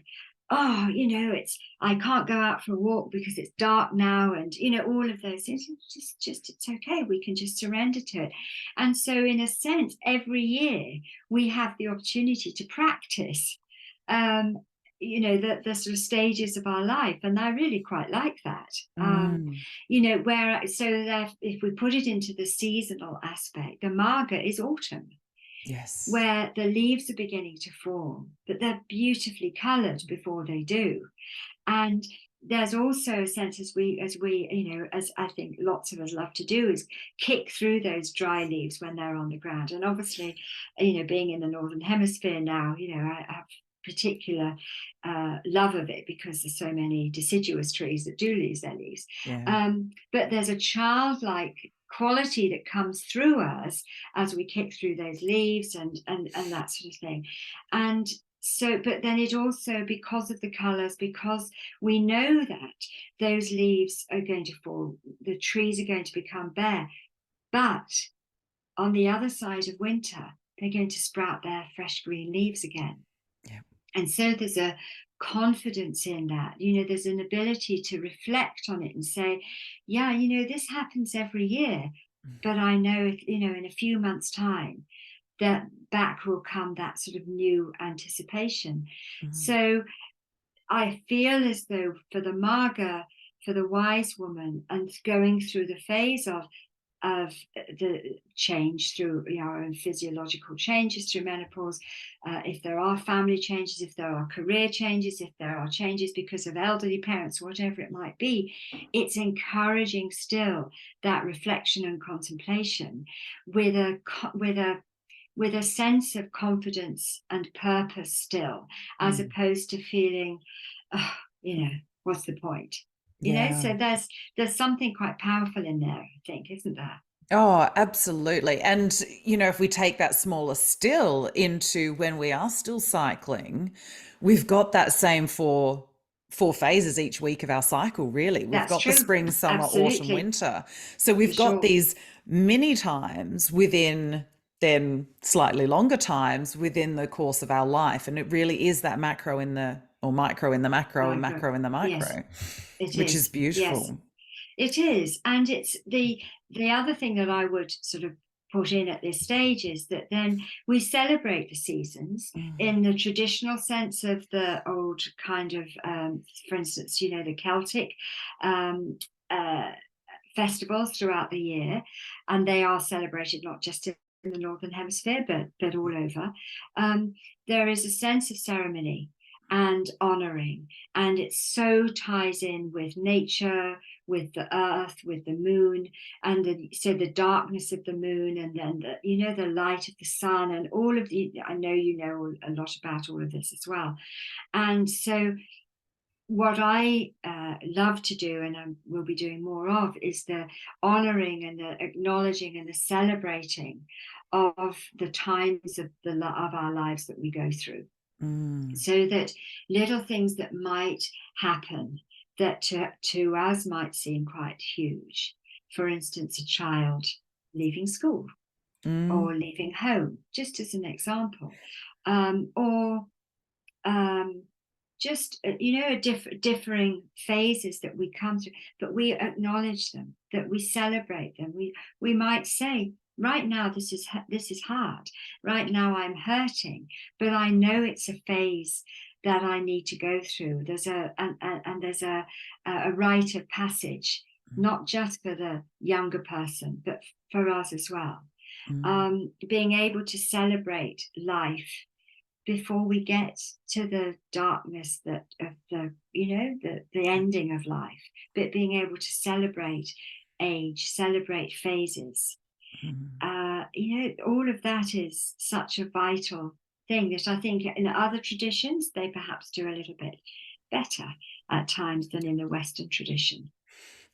oh, it's, I can't go out for a walk because it's dark now, and all of those things. It's okay, we can just surrender to it. And so in a sense, every year we have the opportunity to practice um the sort of stages of our life, and I really quite like that. mm. Where so that if we put it into the seasonal aspect, the Maga is autumn, Yes. where the leaves are beginning to form, but they're beautifully colored before they do. And there's also a sense, as I think lots of us love to do, is kick through those dry leaves when they're on the ground. And obviously, being in the Northern Hemisphere now, I have particular love of it because there's so many deciduous trees that do lose their leaves. Yeah. But there's a childlike quality that comes through us as we kick through those leaves and that sort of thing. And so, but then it also, because of the colors, because we know that those leaves are going to fall, the trees are going to become bare, but on the other side of winter, they're going to sprout their fresh green leaves again. Yeah. And so there's a confidence in that. There's an ability to reflect on it and say, yeah, this happens every year, but I know, in a few months' time, that back will come that sort of new anticipation. Mm, So I feel as though for the Maga, for the wise woman, and going through the phase of the change through our own physiological changes through menopause, if there are family changes, if there are career changes, if there are changes because of elderly parents, whatever it might be, it's encouraging still that reflection and contemplation with a sense of confidence and purpose still, as mm. opposed to feeling, oh, what's the point? Yeah. So there's something quite powerful in there, I think, isn't there? Oh, absolutely. And, if we take that smaller still into when we are still cycling, we've got that same four phases each week of our cycle, really. We've That's got the true. spring, summer, autumn, Absolutely. winter. So For we've got sure. these mini times within then slightly longer times within the course of our life. And it really is that macro in the, or micro in the macro and Micro. macro in the Yes, micro, it which is is. Yes, beautiful. it is. And it's the other thing that I would sort of put in at this stage is that then we celebrate the seasons Mm, in the traditional sense of the old kind of, for instance, the Celtic um, uh, festivals throughout the year, and they are celebrated not just in the Northern Hemisphere, but all over. Um, there is a sense of ceremony and honoring, and it so ties in with nature, with the earth, with the moon, and so the darkness of the moon, and then the light of the sun, and all of the. I know you know a lot about all of this as well, and so what I love to do, and I will be doing more of, is the honoring and the acknowledging and the celebrating of the times of our lives that we go through. Mm. so that little things that might happen that to us might seem quite huge. For instance, a child leaving school Mm. or leaving home, just as an example, or um, just differing phases that we come through, but we acknowledge them, that we celebrate them. We might say, right now this is hard. Right now I'm hurting, but I know it's a phase that I need to go through. There's and there's a rite of passage, not just for the younger person, but for us as well. Mm. Being able to celebrate life before we get to the darkness that of the ending of life, but being able to celebrate age, celebrate phases, Mm. all of that is such a vital thing that I think in other traditions they perhaps do a little bit better at times than in the Western tradition.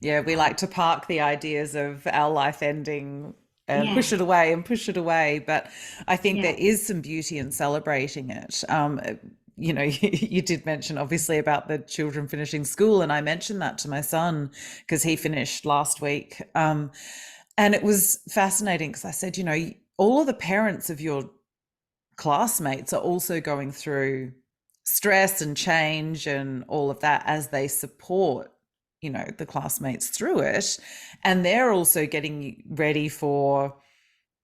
Yeah, we like to park the ideas of our life ending and push Yeah, it away and push it away. But I think there yeah, is some beauty in celebrating it. You did mention obviously about the children finishing school, and I mentioned that to my son because he finished last week. And it was fascinating because I said, all of the parents of your classmates are also going through stress and change and all of that as they support the classmates through it, and they're also getting ready for,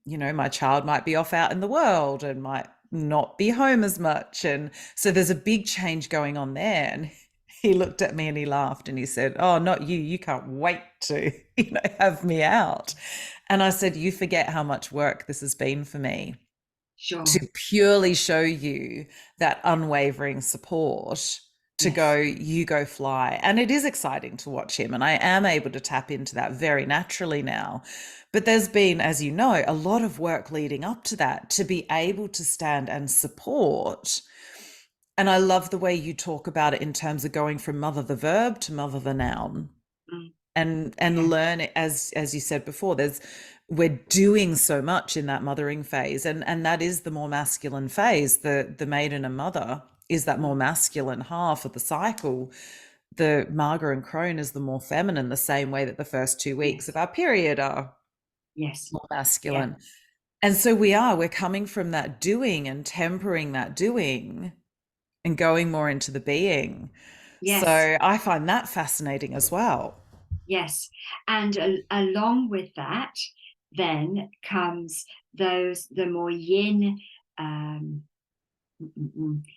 my child might be off out in the world and might not be home as much, and so there's a big change going on there. And he looked at me and he laughed and he said, "Oh, not you, you can't wait to have me out." And I said, "You forget how much work this has been for me to sure, purely show you that unwavering support, to go, yes, you go fly." And it is exciting to watch him. And I am able to tap into that very naturally now. But there's been, as you know, a lot of work leading up to that to be able to stand and support. And I love the way you talk about it in terms of going from mother the verb to mother the noun, mm, and yeah, learn it, as you said before, we're doing so much in that mothering phase, and that is the more masculine phase. The maiden and mother is that more mm, masculine half of the cycle. The Maga and Crone is the more feminine, the same way that the first 2 weeks of yes, our period are yes, more yeah, masculine. And so we're coming from that doing and tempering that doing and going more into the being. yes. So I find that fascinating as well. Yes. And along with that, then comes the more yin um,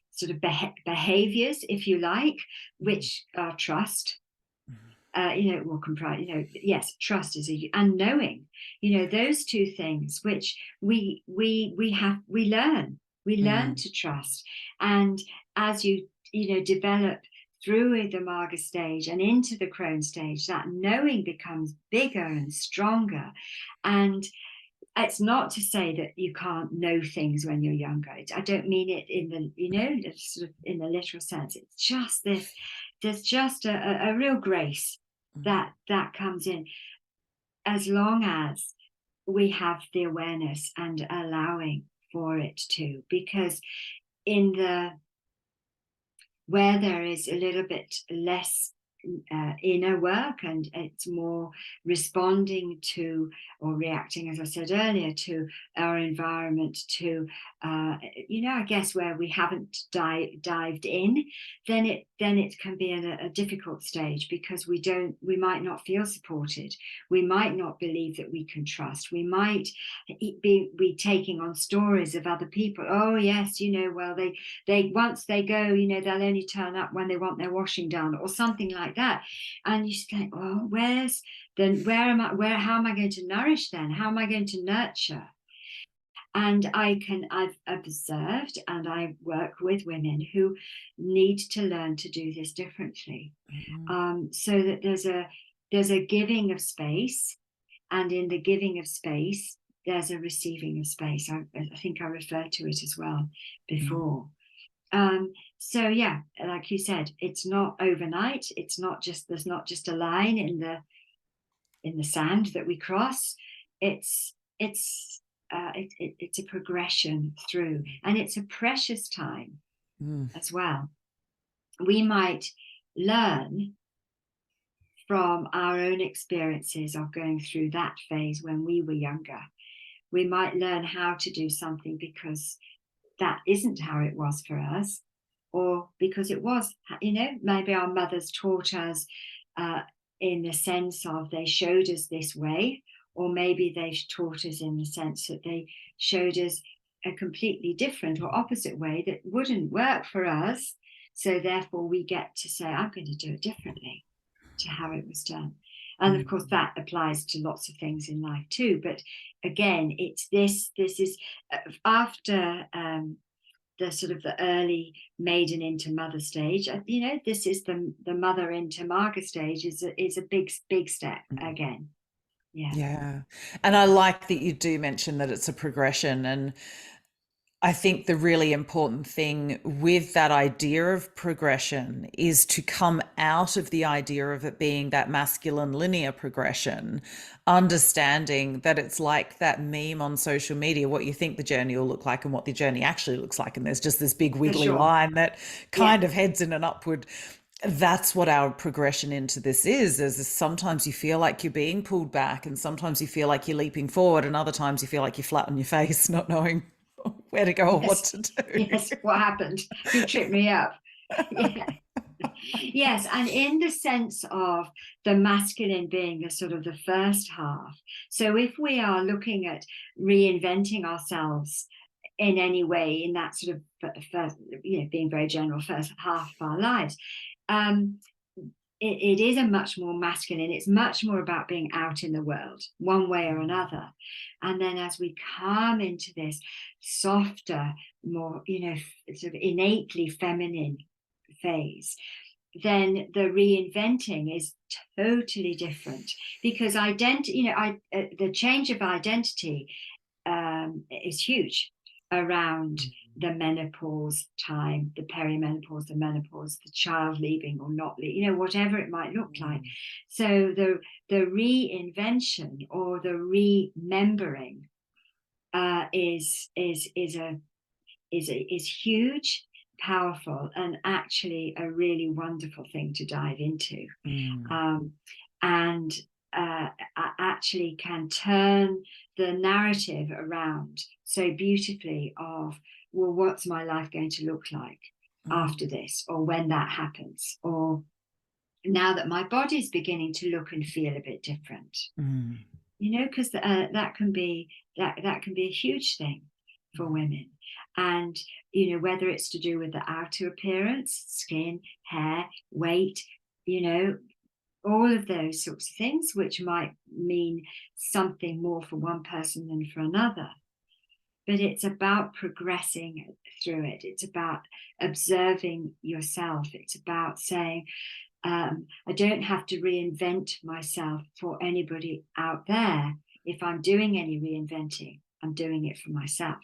sort of behaviors, if you like, which are trust. Will comprise, yes, trust is and knowing, those two things, which we learn Mm. to trust. And as you develop through the Maga stage and into the Crone stage, that knowing becomes bigger and stronger. And it's not to say that you can't know things when you're younger. I don't mean it in the, sort of in the literal sense. It's just this, there's just a real grace Mm. that comes in as long as we have the awareness and allowing for it to. Because in the where there is a little bit less inner work and it's more responding to or reacting, as I said earlier, to our environment, to I guess where we haven't dived in, then it can be a difficult stage because we might not feel supported, we might not believe that we can trust, we might be taking on stories of other people. Oh yes, well, they once they go, they'll only turn up when they want their washing done or something like that. And you think, well, how am I going to nourish then? How am I going to nurture? And I've observed and I work with women who need to learn to do this differently. Mm. So that there's a giving of space, and in the giving of space, there's a receiving of space. I think I referred to it as well Mm. before. So yeah, like you said, it's not overnight. There's not just a line in the sand that we cross. It's it's a progression through, and it's a precious time. Mm. as well. We might learn from our own experiences of going through that phase when we were younger. We might learn how to do something because that isn't how it was for us, or because it was, maybe our mothers taught us uh, in the sense of they showed us this way, or maybe they taught us in the sense that they showed us a completely different or opposite way that wouldn't work for us. So therefore, we get to say, I'm going to do it differently to how it was done. And of course, Mm. that applies to lots of things in life too. But again, it's this is after the sort of the early maiden into mother stage. This is the mother into Maga stage is a big step Mm. again. Yeah, Yeah. And I like that you do mention that it's a progression. And I think the really important thing with that idea of progression is to come out of the idea of it being that masculine linear progression, understanding that it's like that meme on social media, what you think the journey will look like and what the journey actually looks like. And there's just this big for wiggly sure. line that Yeah. kind of heads in an upward. That's what our progression into this is sometimes you feel like you're being pulled back, and sometimes you feel like you're leaping forward, and other times you feel like you're flat on your face, not knowing where to go or what Yes. to do. Yes. What happened? Who tripped me up? Yeah. Yes, and in the sense of the masculine being the sort of the first half. So if we are looking at reinventing ourselves in any way in that sort of first, being very general, first half of our lives, um, it is a much more masculine. It's much more about being out in the world, one way or another. And then as we come into this softer, more, sort of innately feminine phase, then the reinventing is totally different because the change of identity is huge around the menopause time, the perimenopause, the menopause, the child leaving or not leaving, whatever it might look like. So the reinvention or the remembering is huge, powerful, and actually a really wonderful thing to dive into. Mm. Um, and actually can turn the narrative around so beautifully of, well, what's my life going to look like Mm. after this, or when that happens, or now that my body's beginning to look and feel a bit different, Mm. because that can be a huge thing for women. And whether it's to do with the outer appearance, skin, hair, weight, all of those sorts of things, which might mean something more for one person than for another. But it's about progressing through it. It's about observing yourself. It's about saying, I don't have to reinvent myself for anybody out there. If I'm doing any reinventing, I'm doing it for myself.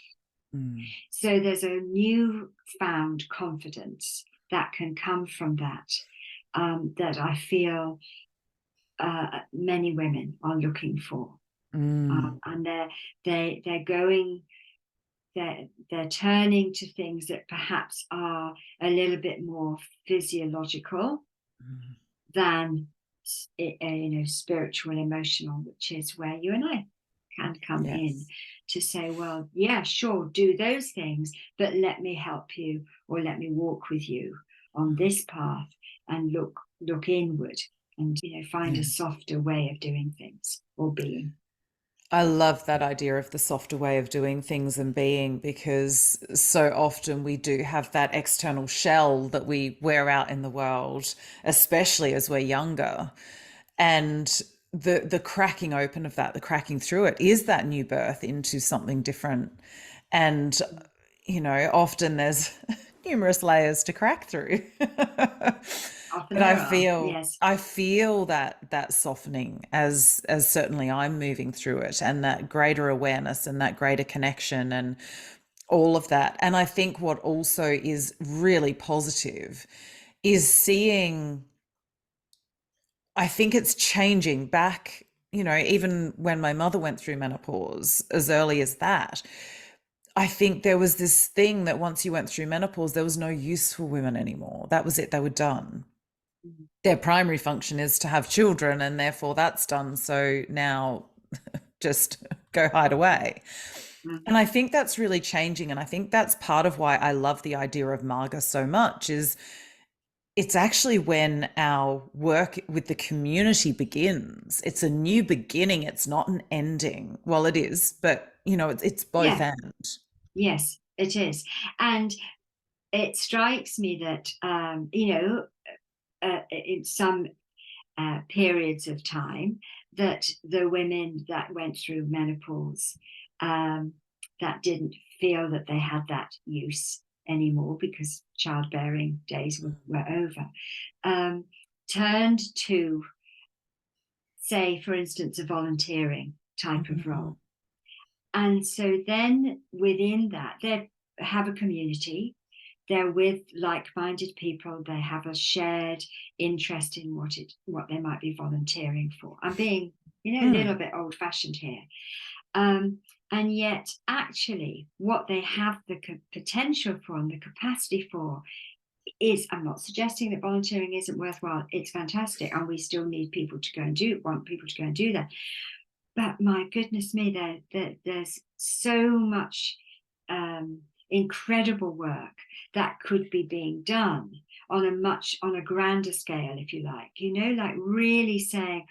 Mm. So there's a newfound confidence that can come from that, that I feel many women are looking for. Mm. And they're going, they're turning to things that perhaps are a little bit more physiological Mm. than spiritual, emotional, which is where you and I can come in Yes. to say, well, yeah, sure, do those things, but let me help you, or let me walk with you on this path and look inward, and find a Yeah. softer way of doing things or being. I love that idea of the softer way of doing things and being, because so often we do have that external shell that we wear out in the world, especially as we're younger. And the cracking open of that, the cracking through it, is that new birth into something different. And often there's numerous layers to crack through. Often But I there are, feel yes. I feel that softening as certainly I'm moving through it, and that greater awareness and that greater connection and all of that. And I think what also is really positive is seeing, I think it's changing back, even when my mother went through menopause, as early as that, I think there was this thing that once you went through menopause, there was no use for women anymore. That was it. They were done. Mm. Their primary function is to have children, and therefore that's done. So now just go hide away. Mm. And I think that's really changing. And I think that's part of why I love the idea of Maga so much is it's actually when our work with the community begins. It's a new beginning. It's not an ending. Well, it is, but it's both Yeah, and. yes, it is. And it strikes me that, in some periods of time, that the women that went through menopause, um, that didn't feel that they had that use anymore because childbearing days were over, um, turned to, say, for instance, a volunteering type of Mhm. role. And so then within that, they have a community. They're with like-minded people. They have a shared interest in what they might be volunteering for. I'm being, a little Mm. bit old-fashioned here. Um, and yet, actually, what they have the potential for and the capacity for is, I'm not suggesting that volunteering isn't worthwhile. It's fantastic, and we still need people to want people to go and do that. But my goodness me, there's so much incredible work that could be being done on a grander scale, if you like, like really saying,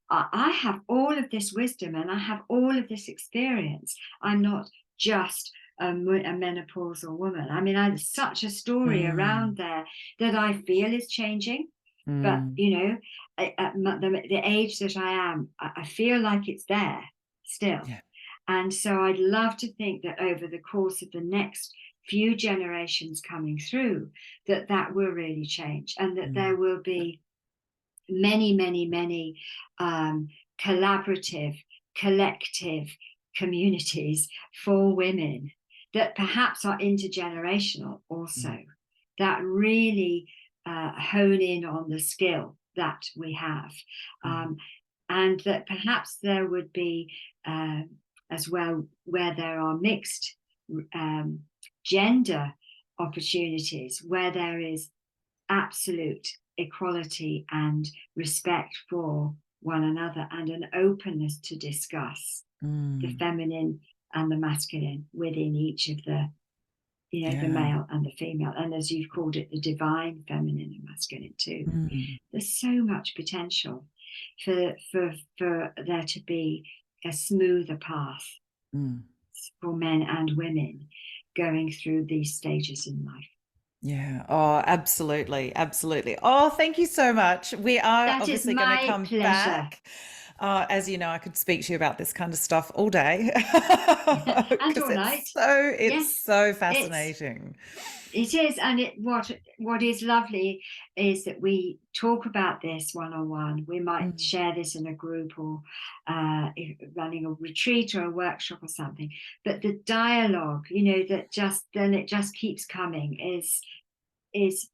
I have all of this wisdom and I have all of this experience. I'm not just a menopausal woman. I mean, there's such a story Mm. around there that I feel is changing. But, Mm. at the age that I am, I feel like it's there still. Yeah. And so I'd love to think that over the course of the next few generations coming through, that will really change and that Mm. there will be many, many, many collaborative, collective communities for women that perhaps are intergenerational also, Mm. that really hone in on the skill that we have. Mm. Um, and that perhaps there would be, as well, where there are mixed um, gender opportunities, where there is absolute equality and respect for one another and an openness to discuss the Mm. feminine and the masculine within each of the Yeah. male and the female, and as you've called it, the divine feminine and masculine too. Mm. There's so much potential for there to be a smoother path Mm. for men and women going through these stages in life. Yeah. Oh, absolutely. Absolutely. Oh, thank you so much. We are That is obviously going to my come pleasure. back. As you know, I could speak to you about this kind of stuff all day And because all night. it's Yes, so it's fascinating. it is, and what is lovely is that we talk about this one on one. We might Mm. share this in a group or running a retreat or a workshop or something. But the dialogue, that it just keeps coming is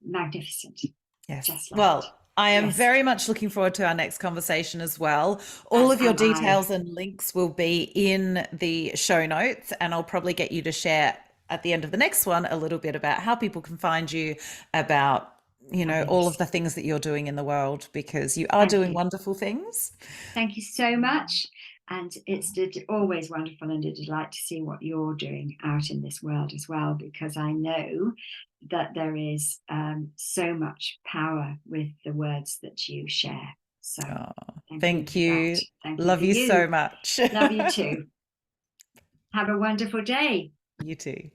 magnificent. Yes. Just love it. Well, I am Yes, very much looking forward to our next conversation as well. All as of your am I. details and links will be in the show notes, and I'll probably get you to share at the end of the next one a little bit about how people can find you, about, all of Fabulous. the things that you're doing in the world because you are Thank doing you. wonderful things. Thank you so much. And it's always wonderful and a delight to see what you're doing out in this world as well, because I know that there is so much power with the words that you share. So Oh, thank you thank for that. you. Thank you Love for you so you. much. Love you too. Have a wonderful day. You too.